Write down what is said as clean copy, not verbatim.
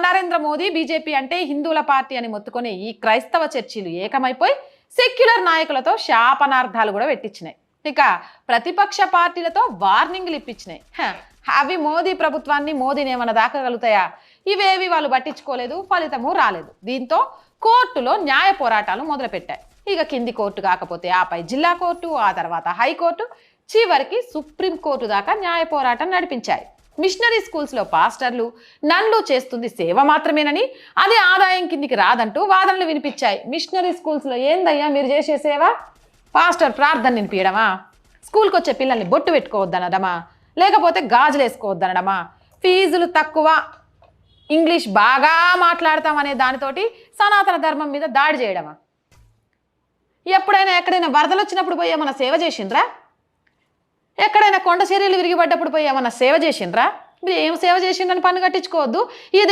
Narendra Modi BJP అంటే హిందువుల party అని మొత్తుకొని ఈ క్రైస్తవ చర్చిలు ఏకమైపోయి సెక్యులర్ నాయకులతో శాపనార్థాలు కూడా పెట్టించినాయి. ఇక ప్రతిపక్ష పార్టీలతో వార్నింగ్లు ఇప్పించినాయి. అవి మోదీ ప్రభుత్వాన్ని మోదీని ఏమైనా దాకగలుగుతాయా? ఇవేవి వాళ్ళు పట్టించుకోలేదు, ఫలితము రాలేదు. దీంతో కోర్టులో న్యాయ పోరాటాలు మొదలుపెట్టాయి. ఇక కింది కోర్టు కాకపోతే ఆపై జిల్లా కోర్టు, ఆ తర్వాత హైకోర్టు, చివరికి సుప్రీంకోర్టు దాకా న్యాయ పోరాటం నడిపించాయి. మిషనరీ స్కూల్స్లో పాస్టర్లు నన్ను చేస్తుంది సేవ మాత్రమేనని, అది ఆదాయం కిందికి రాదంటూ వాదనలు వినిపించాయి. మిషనరీ స్కూల్స్లో ఏందయ్యా మీరు చేసే సేవ? పాస్టర్ ప్రార్థన వినిపించడమా? స్కూల్కి వచ్చే పిల్లల్ని బొట్టు పెట్టుకోవద్దనడమా? లేకపోతే గాజులు వేసుకోవద్దనడమా? ఫీజులు తక్కువ, ఇంగ్లీష్ బాగా మాట్లాడతామనే దానితోటి సనాతన ధర్మం మీద దాడి చేయడమా? ఎప్పుడైనా ఎక్కడైనా వరదలు వచ్చినప్పుడు పోయి ఏమన్నా సేవ చేసిండ్రా? ఎక్కడైనా కొండ చర్యలు విరిగిపడ్డప్పుడు పోయి ఏమన్నా సేవ చేసిండ్రా? మీరు ఏం సేవ చేసిండ్రని పన్ను కట్టించుకోవద్దు. ఇదే